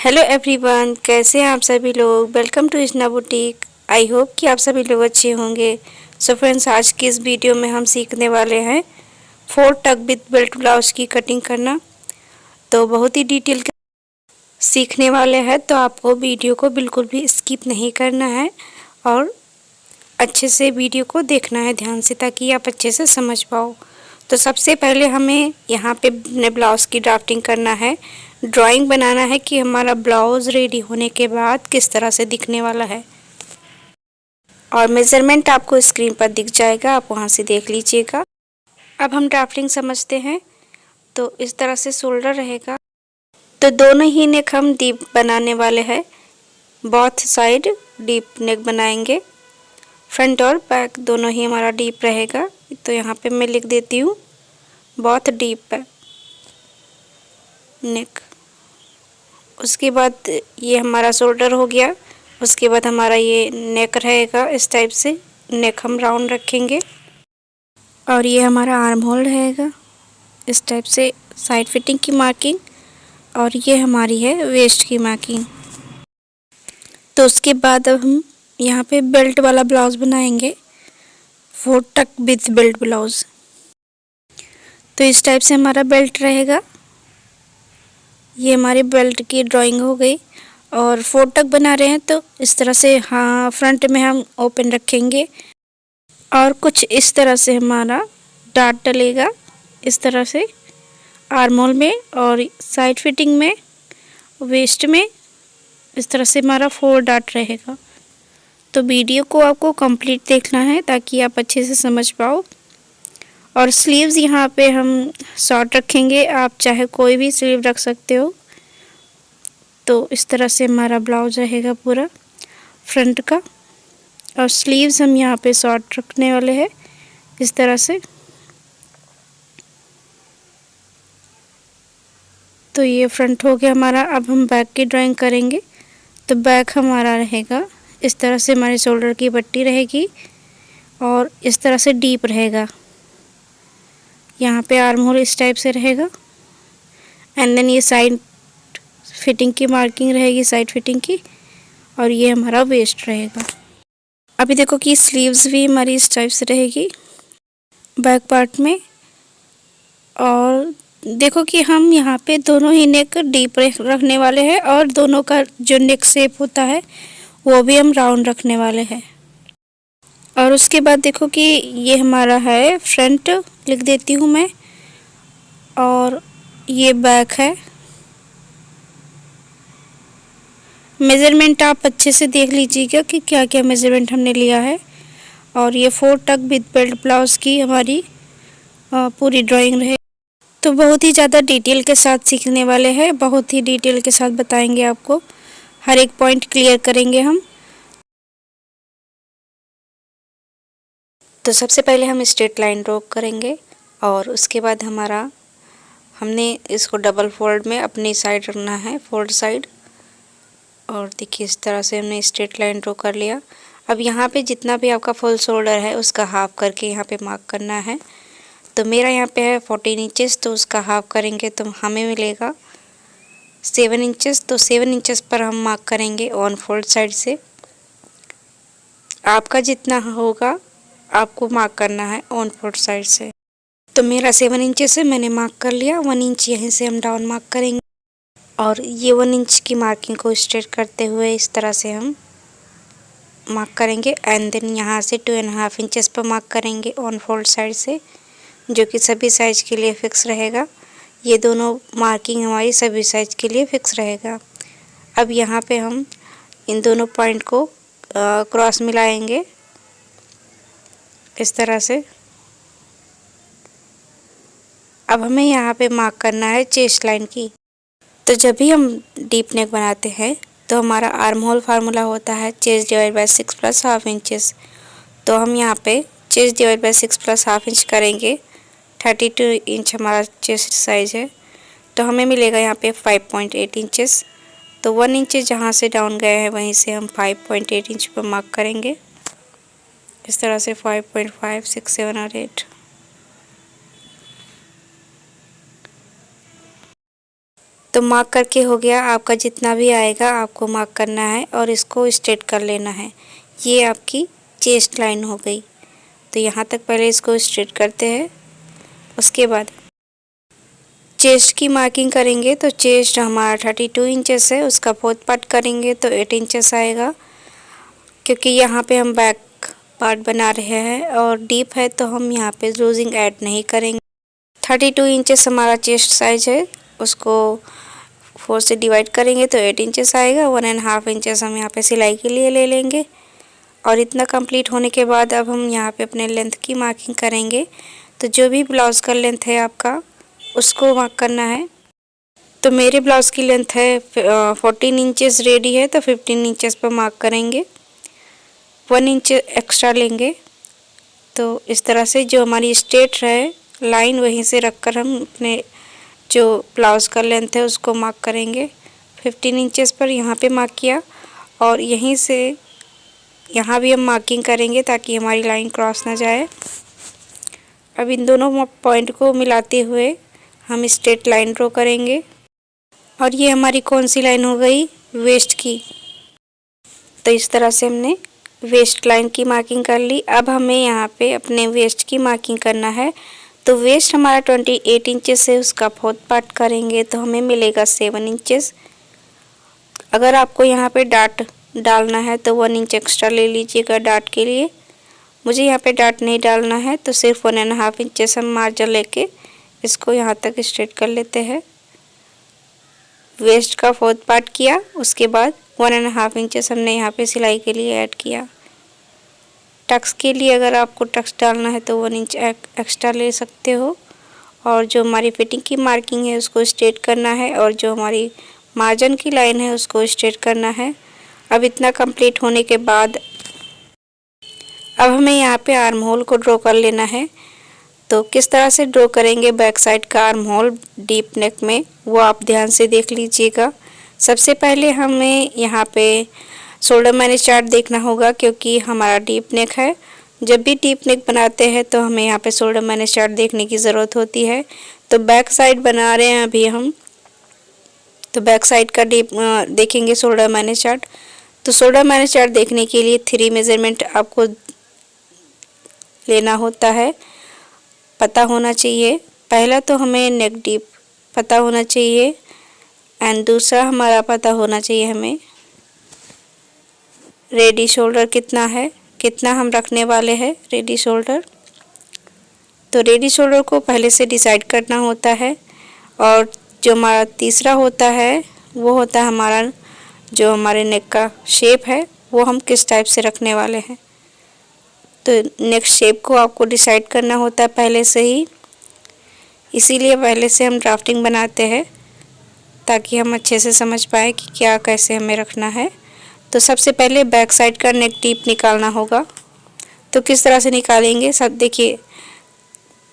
Hello everyone, कैसे हैं आप सभी लोग। Welcome to Izna boutique. I hope कि आप सभी लोग अच्छे होंगे। सो फ्रेंड्स, आज की इस वीडियो में हम सीखने वाले हैं 4 टक विद बेल्ट ब्लाउज की कटिंग करना। तो बहुत ही डिटेल के सीखने वाले हैं, तो आपको वीडियो को बिल्कुल भी स्किप नहीं करना है और अच्छे से वीडियो को देखना है ध्यान से, ताकि आप अच्छे से समझ पाओ। तो सबसे पहले हमें यहाँ पे अपने ब्लाउज़ की ड्राफ्टिंग करना है, ड्राइंग बनाना है कि हमारा ब्लाउज़ रेडी होने के बाद किस तरह से दिखने वाला है। और मेज़रमेंट आपको स्क्रीन पर दिख जाएगा, आप वहाँ से देख लीजिएगा। अब हम ड्राफ्टिंग समझते हैं। तो इस तरह से शोल्डर रहेगा। तो दोनों ही नेक हम डीप बनाने वाले हैं, बोथ साइड डीप नेक बनाएंगे। फ्रंट और बैक दोनों ही हमारा डीप रहेगा। तो यहाँ पे मैं लिख देती हूँ बहुत डीप है नेक। उसके बाद ये हमारा शोल्डर हो गया। उसके बाद हमारा ये नेक रहेगा, इस टाइप से नेक हम राउंड रखेंगे। और ये हमारा आर्म होल रहेगा, इस टाइप से साइड फिटिंग की मार्किंग। और ये हमारी है वेस्ट की मार्किंग। तो उसके बाद अब हम यहाँ पे बेल्ट वाला ब्लाउज़ बनाएंगे, 4 टक विथ बेल्ट ब्लाउज़। तो इस टाइप से हमारा बेल्ट रहेगा। ये हमारी बेल्ट की ड्राइंग हो गई। और 4 टक बना रहे हैं तो इस तरह से हाँ फ्रंट में हम ओपन रखेंगे और कुछ इस तरह से हमारा डार्ट डलेगा, इस तरह से आर्म होल में और साइड फिटिंग में, वेस्ट में। इस तरह से हमारा 4 डार्ट रहेगा। तो वीडियो को आपको कंप्लीट देखना है ताकि आप अच्छे से समझ पाओ। और स्लीव्स यहाँ पे हम शॉर्ट रखेंगे, आप चाहे कोई भी स्लीव रख सकते हो। तो इस तरह से हमारा ब्लाउज रहेगा पूरा फ्रंट का। और स्लीव्स हम यहाँ पे शॉर्ट रखने वाले हैं, इस तरह से। तो ये फ्रंट हो गया हमारा। अब हम बैक की ड्राइंग करेंगे। तो बैक हमारा रहेगा इस तरह से, हमारे शोल्डर की पट्टी रहेगी और इस तरह से डीप रहेगा। यहाँ पे आर्म होल इस टाइप से रहेगा। एंड देन ये साइड फिटिंग की मार्किंग रहेगी, साइड फिटिंग की। और ये हमारा वेस्ट रहेगा। अभी देखो कि स्लीव्स भी हमारी इस टाइप से रहेगी बैक पार्ट में। और देखो कि हम यहाँ पे दोनों ही नेक डीप रखने वाले हैं और दोनों का जो नेक शेप होता है वो भी हम राउंड रखने वाले हैं। और उसके बाद देखो कि ये हमारा है फ्रंट, लिख देती हूँ मैं। और ये बैक है। मेज़रमेंट आप अच्छे से देख लीजिएगा कि क्या क्या मेज़रमेंट हमने लिया है। और ये 4 टक विद बेल्ट ब्लाउज़ की हमारी पूरी ड्राइंग रहे। तो बहुत ही ज़्यादा डिटेल के साथ सीखने वाले हैं, बहुत ही डिटेल के साथ बताएंगे आपको, हर एक पॉइंट क्लियर करेंगे हम। तो सबसे पहले हम स्ट्रेट लाइन ड्रॉ करेंगे और उसके बाद हमने इसको डबल फोल्ड में अपनी साइड रखना है, फोल्ड साइड। और देखिए इस तरह से हमने स्ट्रेट लाइन ड्रॉ कर लिया। अब यहाँ पे जितना भी आपका फुल शोल्डर है उसका हाफ करके यहाँ पे मार्क करना है। तो मेरा यहाँ पे है 14 इंचेस, तो उसका हाफ करेंगे तो हमें मिलेगा 7 इंचेस। तो 7 इंचेस पर हम मार्क करेंगे ऑन फोल्ड साइड से। आपका जितना होगा आपको मार्क करना है ऑन फोल्ड साइड से। तो मेरा 7 इंचेस है, मैंने मार्क कर लिया। 1 इंच यहीं से हम डाउन मार्क करेंगे। और ये 1 इंच की मार्किंग को स्ट्रेट करते हुए इस तरह से हम मार्क करेंगे। एंड देन यहाँ से 2.5 इंचेस पर मार्क करेंगे ऑन फोल्ड साइड से, जो कि सभी साइज के लिए फिक्स रहेगा। ये दोनों मार्किंग हमारी सभी साइज के लिए फिक्स रहेगा। अब यहाँ पे हम इन दोनों पॉइंट को क्रॉस मिलाएंगे इस तरह से। अब हमें यहाँ पे मार्क करना है चेस्ट लाइन की। तो जब भी हम डीप नेक बनाते हैं तो हमारा आर्म होल फार्मूला होता है chest divide by 6 plus half inches. तो हम यहाँ पे chest divide by 6 plus half inch करेंगे। 32 इंच हमारा चेस्ट साइज है, तो हमें मिलेगा यहाँ पे 5.8 इंचेस। तो 1 इंच जहाँ से डाउन गए हैं वहीं से हम 5.8 इंच पर मार्क करेंगे इस तरह से। 5.5, 6, 7 और 8। तो मार्क करके हो गया। आपका जितना भी आएगा आपको मार्क करना है और इसको स्ट्रेट कर लेना है। ये आपकी चेस्ट लाइन हो गई। तो यहाँ तक पहले इसको स्ट्रेट करते हैं। उसके बाद चेस्ट की मार्किंग करेंगे। तो चेस्ट हमारा 32 इंचेस है, उसका 4th पार्ट करेंगे तो 8 इंचेस आएगा। क्योंकि यहाँ पे हम बैक पार्ट बना रहे हैं और डीप है तो हम यहाँ पे लूजिंग ऐड नहीं करेंगे। 32 इंचेस हमारा चेस्ट साइज है, उसको 4 से डिवाइड करेंगे तो 8 इंचेस आएगा। 1.5 इंचेस हम यहाँ पे सिलाई के लिए ले लेंगे। और इतना कंप्लीट होने के बाद अब हम यहाँ पे अपने लेंथ की मार्किंग करेंगे। तो जो भी ब्लाउज़ का लेंथ है आपका उसको मार्क करना है। तो मेरे ब्लाउज़ की लेंथ है 14 इंचेस रेडी है, तो 15 इंचेस पर मार्क करेंगे। 1 इंच एक्स्ट्रा लेंगे। तो इस तरह से जो हमारी स्ट्रेट है लाइन वहीं से रखकर हम अपने जो ब्लाउज़ का लेंथ है उसको मार्क करेंगे। 15 इंचेस पर यहाँ पे मार्क किया और यहीं से यहाँ भी हम मार्किंग करेंगे ताकि हमारी लाइन क्रॉस ना जाए। अब इन दोनों पॉइंट को मिलाते हुए हम स्ट्रेट लाइन ड्रॉ करेंगे। और ये हमारी कौन सी लाइन हो गई? वेस्ट की। तो इस तरह से हमने वेस्ट लाइन की मार्किंग कर ली। अब हमें यहाँ पे अपने वेस्ट की मार्किंग करना है। तो वेस्ट हमारा 28 इंचेस है, उसका 4th पार्ट करेंगे तो हमें मिलेगा 7 इंचेस। अगर आपको यहाँ पे डाट डालना है तो 1 इंच एक्स्ट्रा ले लीजिएगा डाट के लिए। मुझे यहाँ पे डाट नहीं डालना है तो सिर्फ 1.5 इंचेस हम मार्जिन लेके इसको यहाँ तक स्ट्रेट कर लेते हैं। वेस्ट का 4th पार्ट किया, उसके बाद 1.5 इंचेस हमने यहाँ पे सिलाई के लिए ऐड किया। टक्स के लिए अगर आपको टक्स डालना है तो 1 इंच एक्स्ट्रा ले सकते हो। और जो हमारी फिटिंग की मार्किंग है उसको स्ट्रेट करना है और जो हमारी मार्जिन की लाइन है उसको स्ट्रेट करना है। अब इतना कंप्लीट होने के बाद अब हमें यहाँ पे आर्म होल को ड्रॉ कर लेना है। तो किस तरह से ड्रॉ करेंगे बैक साइड का आर्म होल डीप नेक में, वो आप ध्यान से देख लीजिएगा। सबसे पहले हमें यहाँ पे शोल्डर मैनेज चार्ट देखना होगा क्योंकि हमारा डीप नेक है। जब भी डीप नेक बनाते हैं तो हमें यहाँ पे शोल्डर मैनेज चार्ट देखने की ज़रूरत होती है। तो बैक साइड बना रहे हैं अभी हम, तो बैक साइड का डीप देखेंगे शोल्डर मैनेज चार्ट। तो शोल्डर मैनेज चार्ट देखने के लिए 3 मेज़रमेंट आपको लेना होता है, पता होना चाहिए। पहला तो हमें नेक डीप पता होना चाहिए एंड दूसरा हमारा पता होना चाहिए हमें रेडी शोल्डर कितना है, कितना हम रखने वाले हैं रेडी शोल्डर। तो रेडी शोल्डर को पहले से डिसाइड करना होता है। और जो हमारा तीसरा होता है वो होता है हमारा जो हमारे नेक का शेप है वो हम किस टाइप से रखने वाले हैं। तो नेक शेप को आपको डिसाइड करना होता है पहले से ही, इसीलिए पहले से हम ड्राफ्टिंग बनाते हैं ताकि हम अच्छे से समझ पाए कि क्या कैसे हमें रखना है। तो सबसे पहले बैक साइड का नेक डीप निकालना होगा। तो किस तरह से निकालेंगे सब देखिए।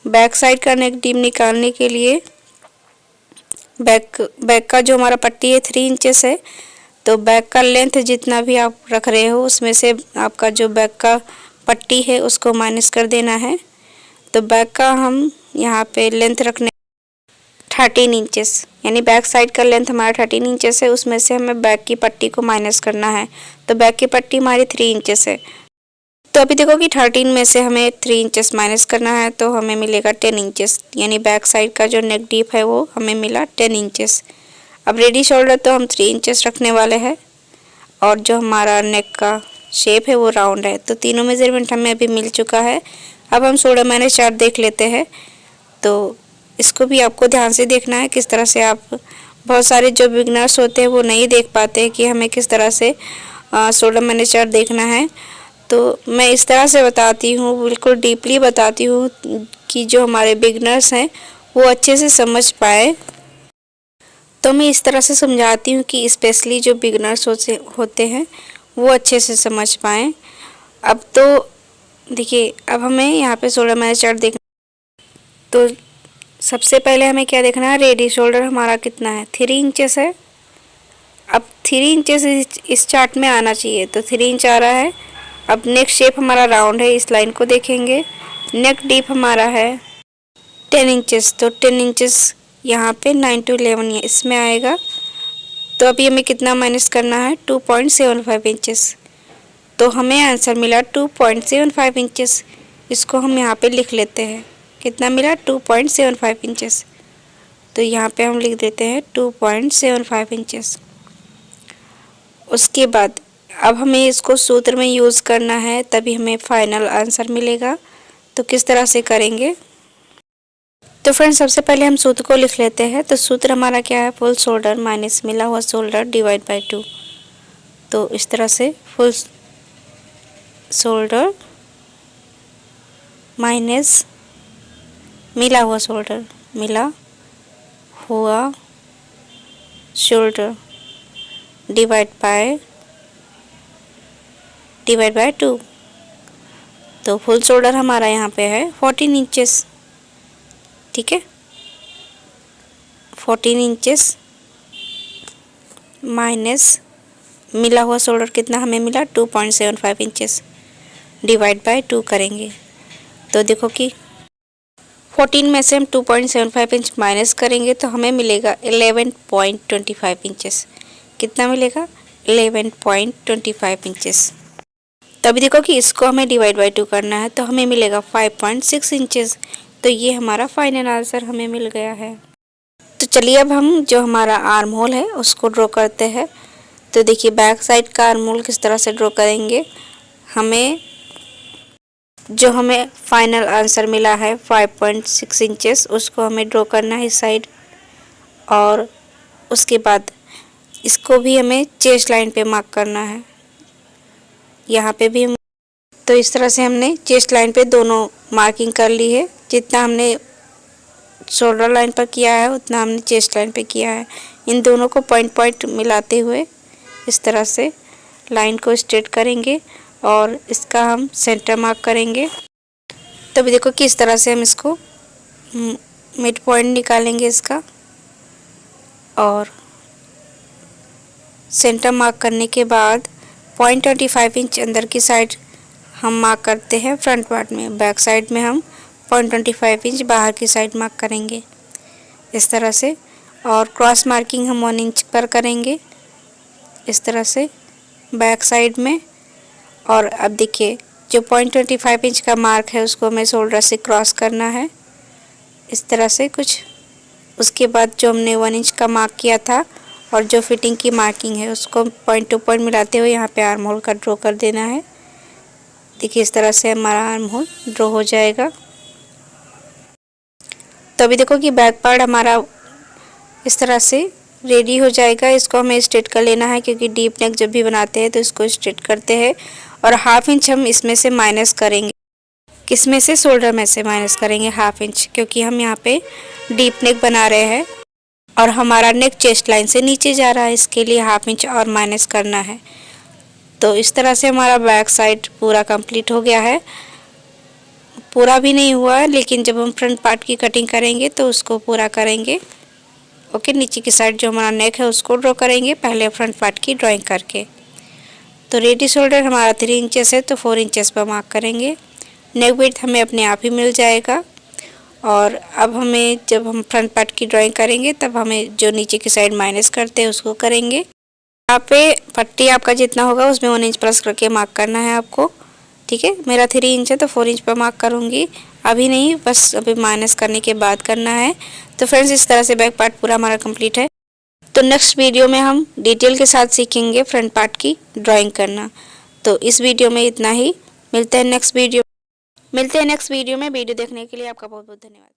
बैक साइड का नेक डीप निकालने के लिए बैक का जो हमारा पट्टी है 3 इंचेस है। तो बैक का लेंथ जितना भी आप रख रहे हो उसमें से आपका जो बैक का पट्टी है उसको माइनस कर देना है। तो बैक का हम यहाँ पे लेंथ रखने 13 इंचेस, यानी बैक साइड का लेंथ हमारा 13 इंचेस है, उसमें से हमें बैक की पट्टी को माइनस करना है। तो बैक की पट्टी हमारी 3 इंचेस है। तो अभी देखो कि 13 में से हमें 3 इंचेस माइनस करना है तो हमें मिलेगा 10 इंचेस, यानी बैक साइड का जो नेक डीप है वो हमें मिला 10 इंचेस। अब रेडी शोल्डर तो हम 3 इंचेस रखने वाले हैं और जो हमारा नेक का शेप है वो राउंड है। तो तीनों मेजरमेंट हमें अभी मिल चुका है। अब हम शोल्डर मैनेज चार्ट देख लेते हैं। तो इसको भी आपको ध्यान से देखना है किस तरह से। आप बहुत सारे जो बिगनर्स होते हैं वो नहीं देख पाते हैं कि हमें किस तरह से शोल्डर मैनेज चार्ट देखना है। तो मैं इस तरह से बताती हूँ, बिल्कुल डीपली बताती हूँ कि जो हमारे बिगनर्स हैं वो अच्छे से समझ पाए। तो मैं इस तरह से समझाती हूँ कि स्पेशली जो बिगनर्स होते हैं वो अच्छे से समझ पाएँ। अब तो देखिए, अब हमें यहाँ पे शोल्डर मैनेज चार्ट देखना। तो सबसे पहले हमें क्या देखना है, रेडी शोल्डर हमारा कितना है, 3 इंचेस है। अब 3 इंचेस इस चार्ट में आना चाहिए, तो 3 इंच आ रहा है। अब नेक शेप हमारा राउंड है, इस लाइन को देखेंगे। नेक डीप हमारा है 10 इंचेस, तो 10 इंचेस यहाँ पे 9 to 11 ये इसमें आएगा। तो अभी हमें कितना माइनस करना है, 2.75 इंचेस। तो हमें आंसर मिला 2.75 इंचेस। इसको हम यहाँ पे लिख लेते हैं, कितना मिला 2.75 इंचेस। तो यहाँ पे हम लिख देते हैं 2.75 इंचेस। उसके बाद अब हमें इसको सूत्र में यूज़ करना है, तभी हमें फाइनल आंसर मिलेगा। तो किस तरह से करेंगे, तो फ्रेंड्स सबसे पहले हम सूत्र को लिख लेते हैं। तो सूत्र हमारा क्या है, फुल शोल्डर माइनस मिला हुआ शोल्डर डिवाइड बाय 2। तो इस तरह से फुल शोल्डर माइनस मिला हुआ शोल्डर, मिला हुआ शोल्डर डिवाइड बाय 2। तो फुल शोल्डर हमारा यहाँ पे है 14 इंचेस, ठीक है। 14 इंचेस माइनस मिला हुआ शोल्डर कितना हमें मिला 2.75 इंचेस डिवाइड बाय 2 करेंगे। तो देखो कि 14 में से हम 2.75 इंच माइनस करेंगे तो हमें मिलेगा 11.25 इंचेस। कितना मिलेगा, 11.25 इंचेस। तभी देखो कि इसको हमें डिवाइड बाय 2 करना है तो हमें मिलेगा 5.6 इंचेस। तो ये हमारा फाइनल आंसर हमें मिल गया है। तो चलिए अब हम जो हमारा आर्म होल है उसको ड्रॉ करते हैं। तो देखिए बैक साइड का आर्म होल किस तरह से ड्रॉ करेंगे। हमें फाइनल आंसर मिला है 5.6 इंचेस, उसको हमें ड्रॉ करना है इस साइड। और उसके बाद इसको भी हमें चेस्ट लाइन पे मार्क करना है, यहाँ पे भी। तो इस तरह से हमने चेस्ट लाइन पे दोनों मार्किंग कर ली है। जितना हमने शोल्डर लाइन पर किया है उतना हमने चेस्ट लाइन पे किया है। इन दोनों को पॉइंट मिलाते हुए इस तरह से लाइन को स्ट्रेट करेंगे और इसका हम सेंटर मार्क करेंगे। तो अभी देखो कि इस तरह से हम इसको मिड पॉइंट निकालेंगे इसका, और सेंटर मार्क करने के बाद 0.25 इंच अंदर की साइड हम मार्क करते हैं फ्रंट पार्ट में। बैक साइड में हम 0.25 इंच बाहर की साइड मार्क करेंगे इस तरह से। और क्रॉस मार्किंग हम 1 इंच पर करेंगे इस तरह से बैक साइड में। और अब देखिए जो 0.25 इंच का मार्क है उसको हमें शोल्डर से क्रॉस करना है इस तरह से कुछ। उसके बाद जो हमने 1 इंच का मार्क किया था और जो फिटिंग की मार्किंग है उसको पॉइंट टू पॉइंट मिलाते हुए यहाँ पे आर्म होल का ड्रॉ कर देना है। देखिए इस तरह से हमारा आर्म होल ड्रॉ हो जाएगा। तो अभी देखो कि बैक पार्ट हमारा इस तरह से रेडी हो जाएगा। इसको हमें स्ट्रेट कर लेना है क्योंकि डीप नेक जब भी बनाते हैं तो इसको स्ट्रेट करते हैं। और हाफ इंच हम इसमें से माइनस करेंगे, किसमें से, शोल्डर में से माइनस करेंगे हाफ इंच, क्योंकि हम यहाँ पे डीप नेक बना रहे हैं और हमारा नेक चेस्ट लाइन से नीचे जा रहा है, इसके लिए हाफ इंच और माइनस करना है। तो इस तरह से हमारा बैक साइड पूरा कंप्लीट हो गया है। पूरा भी नहीं हुआ है, लेकिन जब हम फ्रंट पार्ट की कटिंग करेंगे तो उसको पूरा करेंगे। ओके, नीचे की साइड जो हमारा नेक है उसको ड्रॉ करेंगे पहले फ्रंट पार्ट की ड्राइंग करके। तो रेडी शोल्डर हमारा 3 इंचेस है तो 4 इंचेस पर मार्क करेंगे। नेक विड्थ हमें अपने आप ही मिल जाएगा। और अब हमें जब हम फ्रंट पार्ट की ड्राइंग करेंगे तब हमें जो नीचे की साइड माइनस करते हैं उसको करेंगे। यहाँ पे पट्टी आपका जितना होगा उसमें 1 इंच प्लस करके मार्क करना है आपको, ठीक है। मेरा 3 इंच है तो 4 इंच पर मार्क करूँगी, अभी नहीं, बस अभी माइनस करने के बाद करना है। तो फ्रेंड्स इस तरह से बैक पार्ट पूरा हमारा कंप्लीट है। तो नेक्स्ट वीडियो में हम डिटेल के साथ सीखेंगे फ्रंट पार्ट की ड्राइंग करना। तो इस वीडियो में इतना ही, मिलते हैं नेक्स्ट वीडियो में। वीडियो देखने के लिए आपका बहुत बहुत धन्यवाद।